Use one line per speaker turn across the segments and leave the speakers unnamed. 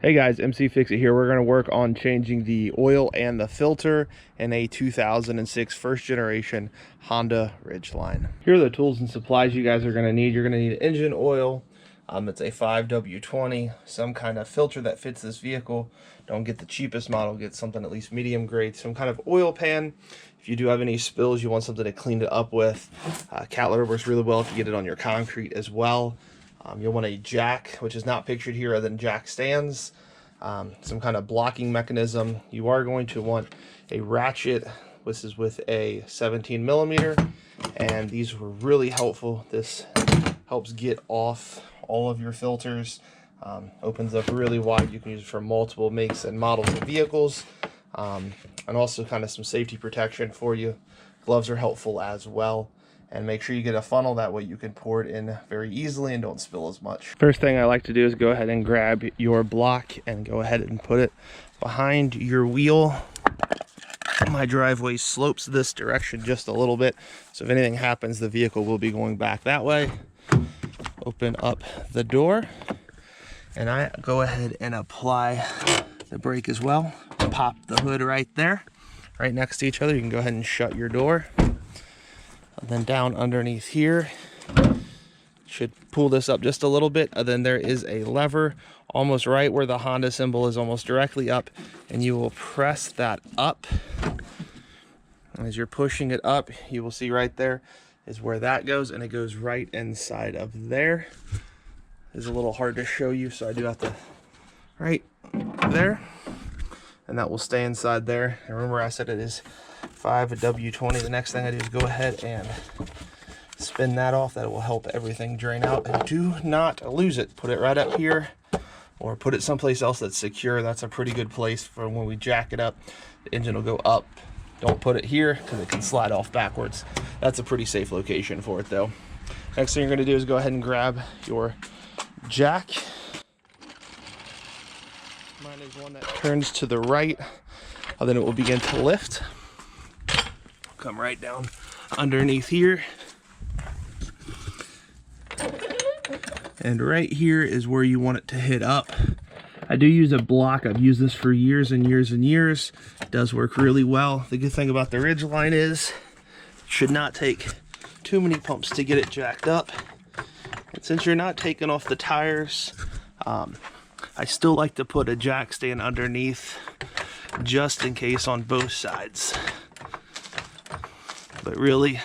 Hey guys, mcfixit here. We're going to work on changing the oil and the filter in a 2006 first generation Honda Ridgeline. Here are the tools and supplies you guys are going to need. You're going to need engine oil. It's a 5W20, some kind of filter that fits this vehicle. Don't get the cheapest model, get something at least medium grade. Some kind of oil pan. If you do have any spills, you want something to clean it up with. Cat litter works really well if you get it on your concrete as well. You'll want a jack, which is not pictured here other than jack stands. Some kind of blocking mechanism. You are going to want a ratchet. This is with a 17mm, and these were really helpful. This helps get off all of your filters. Opens up really wide. You can use it for multiple makes and models of vehicles, and also kind of some safety protection for you. Gloves are helpful as well. And make sure you get a funnel, that way you can pour it in very easily and don't spill as much. First thing I like to do is go ahead and grab your block and go ahead and put it behind your wheel. My driveway slopes this direction just a little bit, so if anything happens, the vehicle will be going back that way. Open up the door, and I go ahead and apply the brake as well. Pop the hood right there, right next to each other. You can go ahead and shut your door. And then down underneath here, should pull this up just a little bit, and then there is a lever almost right where the Honda symbol is, almost directly up, and you will press that up. As you're pushing it up, you will see right there is where that goes, and it goes right inside of there. It's a little hard to show you, so I do have to right there, and that will stay inside there. And remember, I said it is 5W20. The next thing I do is go ahead and spin that off. That will help everything drain out. And do not lose it. Put it right up here, or put it someplace else that's secure. That's a pretty good place for when we jack it up. The engine will go up. Don't put it here because it can slide off backwards. That's a pretty safe location for it though. Next thing you're going to do is go ahead and grab your jack. Mine is one that turns to the right, and then it will begin to lift. Come right down underneath here, and right here is where you want it to hit up. I do use a block. I've used this for years and years and years. It does work really well. The good thing about the Ridgeline is it should not take too many pumps to get it jacked up. And since you're not taking off the tires, I still like to put a jack stand underneath just in case on both sides. But really,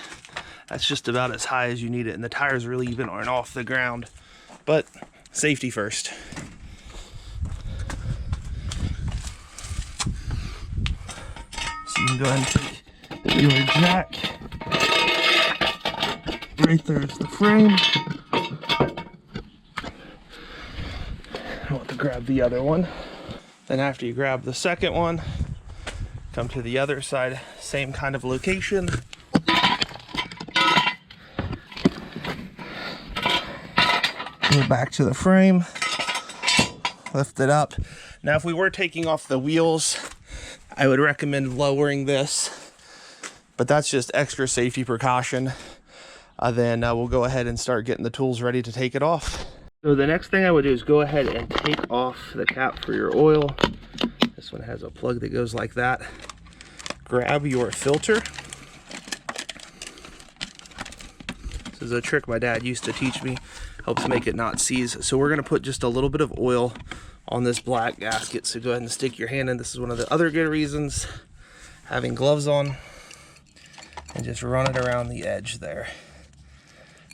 that's just about as high as you need it, and the tires really even aren't off the ground. But safety first. So you can go ahead and take your jack. Right there is the frame. I want to grab the other one. Then after you grab the second one, come to the other side, same kind of location. Go back to the frame, lift it up. Now if we were taking off the wheels, I would recommend lowering this, but that's just extra safety precaution. Then we'll go ahead and start getting the tools ready to take it off. So the next thing I would do is go ahead and take off the cap for your oil. This one has a plug that goes like that. Grab your filter. This is a trick my dad used to teach me. Helps make it not seize. So we're going to put just a little bit of oil on this black gasket. So go ahead and stick your hand in. This is one of the other good reasons having gloves on. And just run it around the edge there.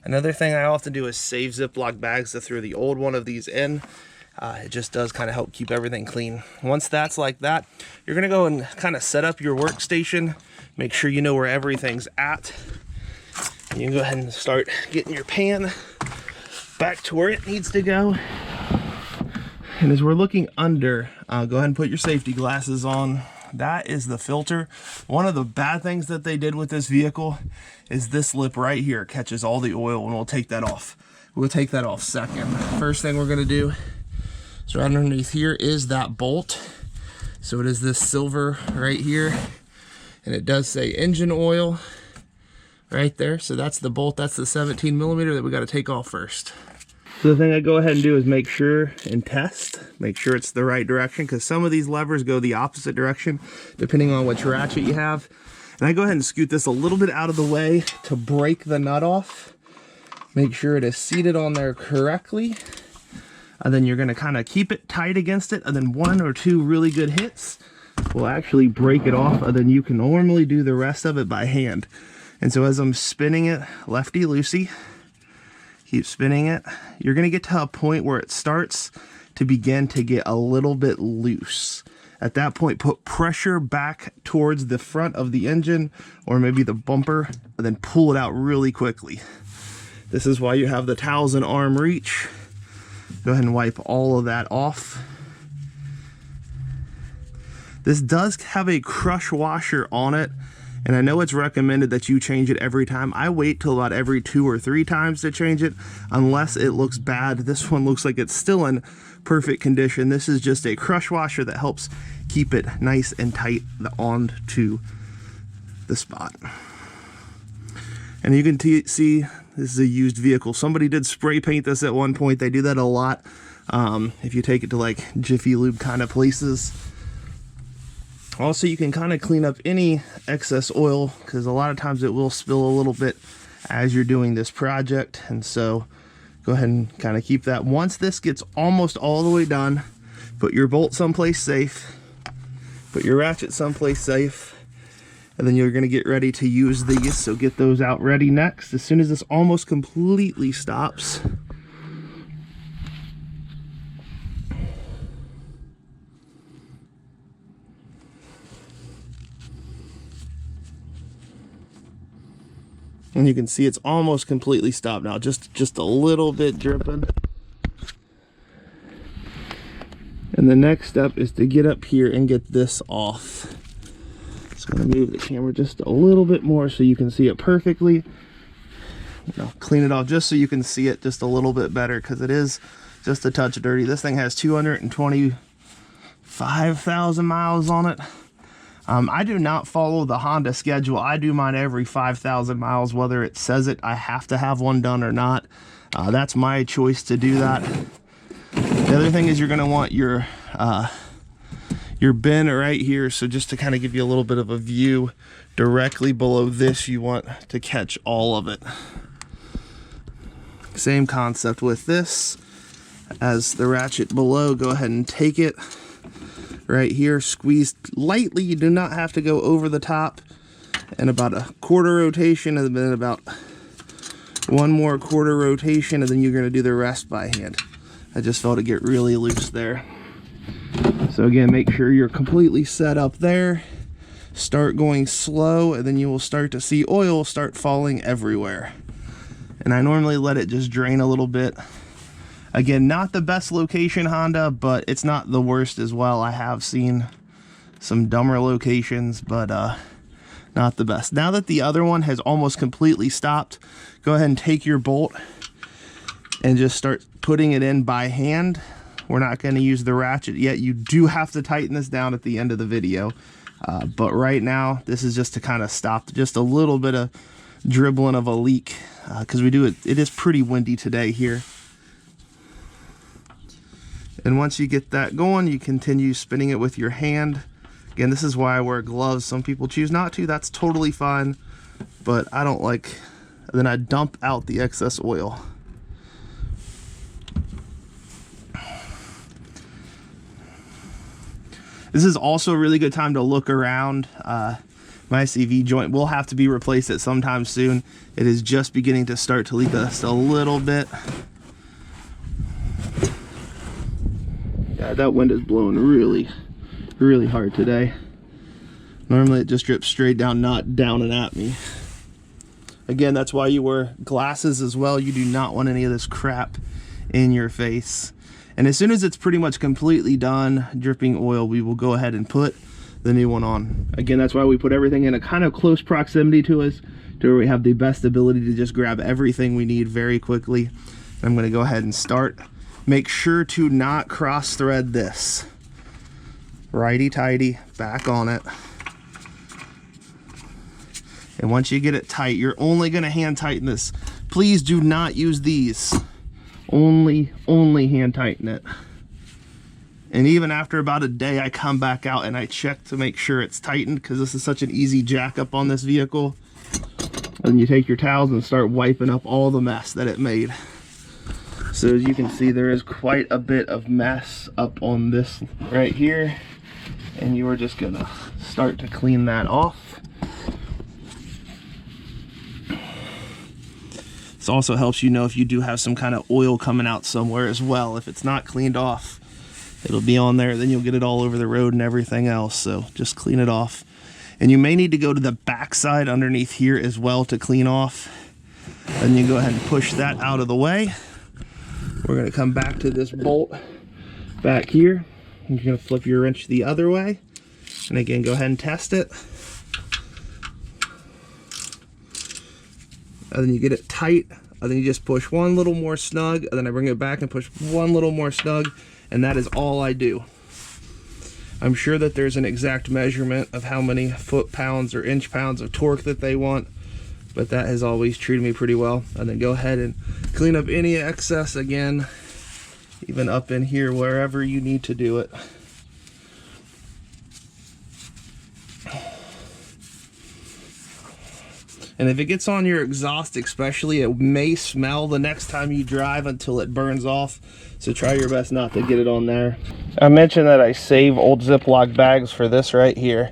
Another thing I often do is save Ziploc bags to throw the old one of these in. It just does kind of help keep everything clean. Once that's like that, you're going to go and kind of set up your workstation. Make sure you know where everything's at. You can go ahead and start getting your pan back to where it needs to go. And as we're looking under, go ahead and put your safety glasses on. That is the filter. One of the bad things that they did with this vehicle is this lip right here catches all the oil, and we'll take that off. We'll take that off second. First thing we're gonna do is right underneath here is that bolt. So it is this silver right here, and it does say engine oil right there. So that's the bolt, that's the 17mm that we gotta take off first. So the thing I go ahead and do is make sure and test, make sure it's the right direction, because some of these levers go the opposite direction depending on which ratchet you have. And I go ahead and scoot this a little bit out of the way to break the nut off. Make sure it is seated on there correctly. And then you're going to kind of keep it tight against it, and then 1 or 2 really good hits will actually break it off, and then you can normally do the rest of it by hand. And so as I'm spinning it lefty-loosey, keep spinning it, you're going to get to a point where it starts to begin to get a little bit loose. At that point, put pressure back towards the front of the engine or maybe the bumper, and then pull it out really quickly. This is why you have the towels and arm reach. Go ahead and wipe all of that off. This does have a crush washer on it, and I know it's recommended that you change it every time. I wait till about every 2 or 3 times to change it, unless it looks bad. This one looks like it's still in perfect condition. This is just a crush washer that helps keep it nice and tight onto the spot. And you can see this is a used vehicle. Somebody did spray paint this at one point. They do that a lot if you take it to like Jiffy Lube kind of places. Also, you can kind of clean up any excess oil, because a lot of times it will spill a little bit as you're doing this project. And so go ahead and kind of keep that. Once this gets almost all the way done, put your bolt someplace safe, put your ratchet someplace safe, and then you're going to get ready to use these. So get those out ready next. As soon as this almost completely stops, and you can see it's almost completely stopped now, just a little bit dripping. And the next step is to get up here and get this off. So I'm going to move the camera just a little bit more so you can see it perfectly. I'll clean it off just so you can see it just a little bit better, because it is just a touch dirty. This thing has 225,000 miles on it. I do not follow the Honda schedule. I do mine every 5,000 miles, whether it says it I have to have one done or not. That's my choice to do that. The other thing is you're going to want your bin right here. So just to kind of give you a little bit of a view, directly below this, you want to catch all of it. Same concept with this as the ratchet below. Go ahead and take it right here, squeeze lightly. You do not have to go over the top, and about a quarter rotation, and then about 1 more quarter rotation, and then you're going to do the rest by hand. I just felt it get really loose there. So again, make sure you're completely set up there. Start going slow, and then you will start to see oil start falling everywhere. And I normally let it just drain a little bit. Again, not the best location, Honda, but it's not the worst as well. I have seen some dumber locations, but not the best. Now that the other one has almost completely stopped, go ahead and take your bolt and just start putting it in by hand. We're not going to use the ratchet yet. You do have to tighten this down at the end of the video. But right now, this is just to kind of stop just a little bit of dribbling of a leak, because it is pretty windy today here. And once you get that going, you continue spinning it with your hand. Again, this is why I wear gloves. Some people choose not to. That's totally fine, but I don't like. Then I dump out the excess oil. This is also a really good time to look around. My CV joint will have to be replaced at some time soon. It is just beginning to start to leak just a little bit. Yeah, that wind is blowing really, really hard today. Normally it just drips straight down, not down and at me. Again, that's why you wear glasses as well. You do not want any of this crap in your face. And as soon as it's pretty much completely done dripping oil, we will go ahead and put the new one on. Again, that's why we put everything in a kind of close proximity to us, to where we have the best ability to just grab everything we need very quickly. I'm going to go ahead and start. Make sure to not cross thread this. Righty-tighty, back on it. And once you get it tight, you're only going to hand tighten this. Please do not use these. Only hand tighten it. And even after about a day, I come back out and I check to make sure it's tightened, because this is such an easy jack up on this vehicle. And you take your towels and start wiping up all the mess that it made. So as you can see, there is quite a bit of mess up on this right here. And you are just gonna start to clean that off. This also helps you know if you do have some kind of oil coming out somewhere as well. If it's not cleaned off, it'll be on there, then you'll get it all over the road and everything else. So just clean it off. And you may need to go to the back side underneath here as well to clean off. Then you go ahead and push that out of the way. We're gonna come back to this bolt back here. You're gonna flip your wrench the other way. And again, go ahead and test it. And then you get it tight. And then you just push one little more snug. And then I bring it back and push one little more snug. And that is all I do. I'm sure that there's an exact measurement of how many foot-pounds or inch-pounds of torque that they want, but that has always treated me pretty well. And then go ahead and clean up any excess again, even up in here, wherever you need to do it. And if it gets on your exhaust especially, it may smell the next time you drive until it burns off. So try your best not to get it on there. I mentioned that I save old Ziploc bags for this right here.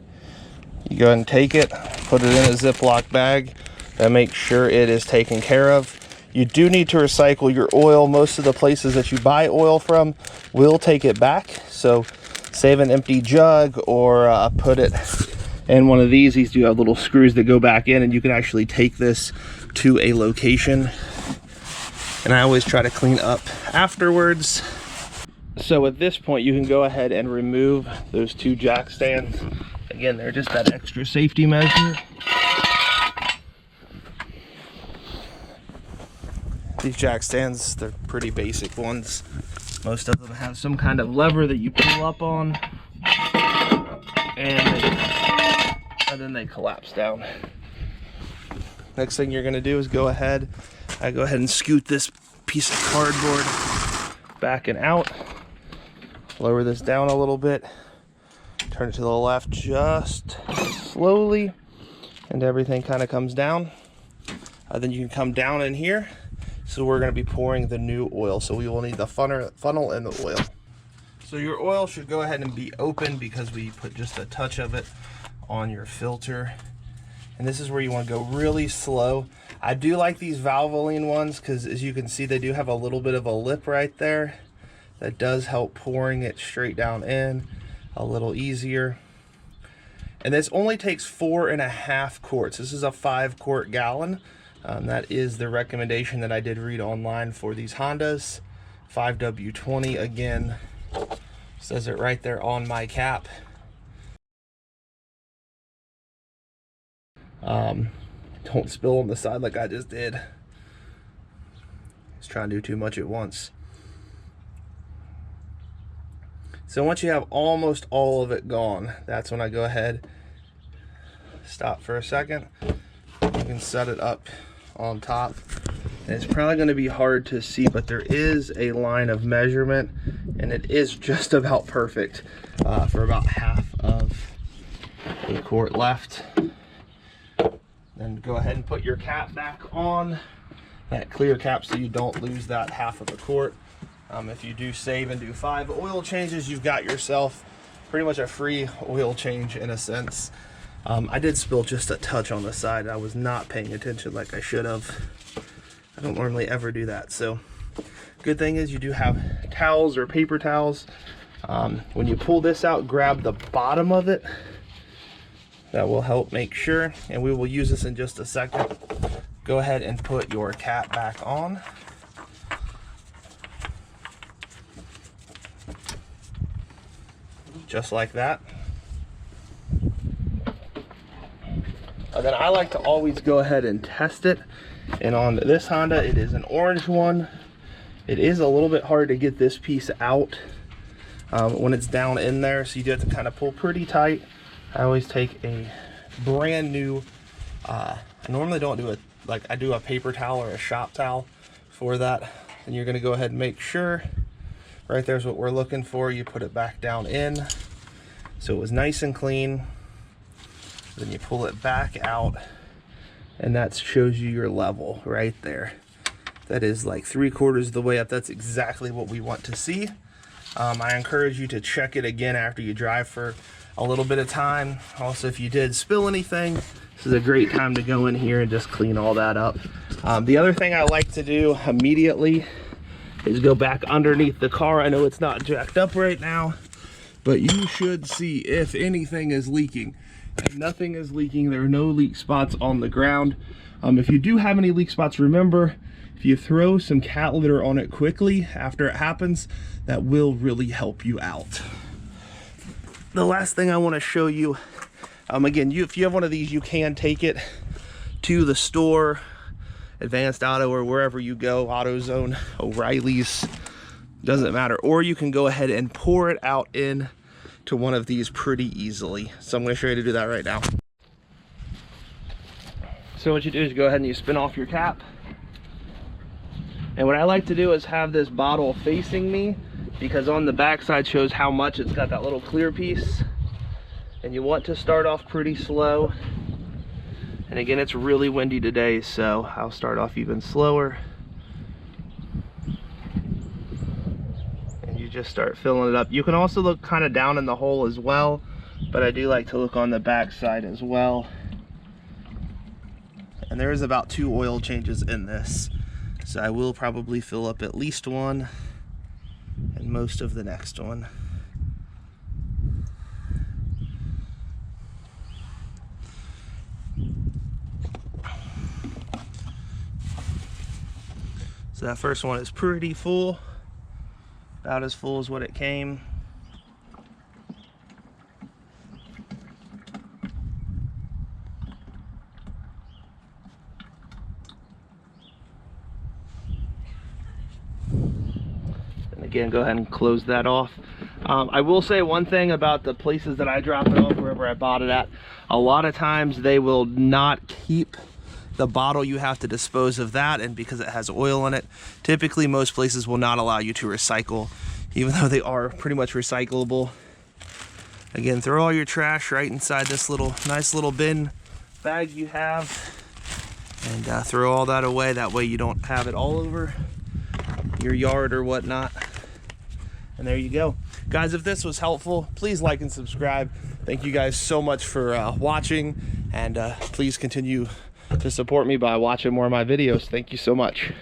You go ahead and take it, put it in a Ziploc bag, and make sure it is taken care of. You do need to recycle your oil. Most of the places that you buy oil from will take it back. So save an empty jug or put it in one of these. These do have little screws that go back in, and you can actually take this to a location. And I always try to clean up afterwards. So at this point, you can go ahead and remove those two jack stands. Again, they're just that extra safety measure. These jack stands, they're pretty basic ones. Most of them have some kind of lever that you pull up on, and then they collapse down. Next thing you're gonna do is go ahead and scoot this piece of cardboard back and out. Lower this down a little bit. Turn it to the left just slowly, and everything kind of comes down. Then you can come down in here. So we're going to be pouring the new oil. So we will need the funnel and the oil. So your oil should go ahead and be open, because we put just a touch of it on your filter. And this is where you want to go really slow. I do like these Valvoline ones, because as you can see, they do have a little bit of a lip right there. That does help pouring it straight down in a little easier. And this only takes 4.5 quarts. This is a 5-quart gallon. That is the recommendation that I did read online for these Hondas. 5W20, again, says it right there on my cap. Don't spill on the side like I just did. Just trying to do too much at once. So once you have almost all of it gone, that's when I go ahead, stop for a second. You can set it up on top. And it's probably going to be hard to see, but there is a line of measurement, and it is just about perfect for about half of a quart left. Then go ahead and put your cap back on, that clear cap, so you don't lose that half of a quart. If you do save and do 5 oil changes, you've got yourself pretty much a free oil change in a sense. I did spill just a touch on the side. I was not paying attention like I should have. I don't normally ever do that. So good thing is you do have towels or paper towels. When you pull this out, grab the bottom of it. That will help make sure, and we will use this in just a second. Go ahead and put your cap back on. Just like that. And then I like to always go ahead and test it. And on this Honda, it is an orange one. It is a little bit hard to get this piece out when it's down in there, so you do have to kind of pull pretty tight. I always take a brand new, I normally don't do it, like I do a paper towel or a shop towel for that. and you're going to go ahead and make sure right there's what we're looking for. You put it back down in so it was nice and clean. Then you pull it back out, and that shows you your level right there. That is like 3/4 of the way up. That's exactly what we want to see. I encourage you to check it again after you drive for a little bit of time. Also, if you did spill anything, this is a great time to go in here and just clean all that up. The other thing I like to do immediately is go back underneath the car. I know it's not jacked up right now, but you should see if anything is leaking. If nothing is leaking, there are no leak spots on the ground. If you do have any leak spots, remember, if you throw some cat litter on it quickly after it happens, that will really help you out. The last thing I want to show you, again, if you have one of these, you can take it to the store, Advanced Auto, or wherever you go, AutoZone, O'Reilly's, doesn't matter. Or you can go ahead and pour it out in to one of these pretty easily. So I'm going to show you how to do that right now. So what you do is go ahead and you spin off your cap. And what I like to do is have this bottle facing me, because on the back side shows how much it's got that little clear piece. And you want to start off pretty slow. And again, it's really windy today, so I'll start off even slower. And you just start filling it up. You can also look kind of down in the hole as well, but I do like to look on the back side as well. And there is about 2 oil changes in this, so I will probably fill up at least one and most of the next one. So that first one is pretty full, about as full as what it came. Again, go ahead and close that off. I will say one thing about the places that I drop it off, wherever I bought it at, a lot of times they will not keep the bottle. You have to dispose of that, and because it has oil in it, typically most places will not allow you to recycle, even though they are pretty much recyclable. Again, throw all your trash right inside this nice little bin bag you have, and throw all that away. That way you don't have it all over your yard or whatnot. And there you go. Guys, if this was helpful, please like and subscribe. Thank you guys so much for watching, and please continue to support me by watching more of my videos. Thank you so much.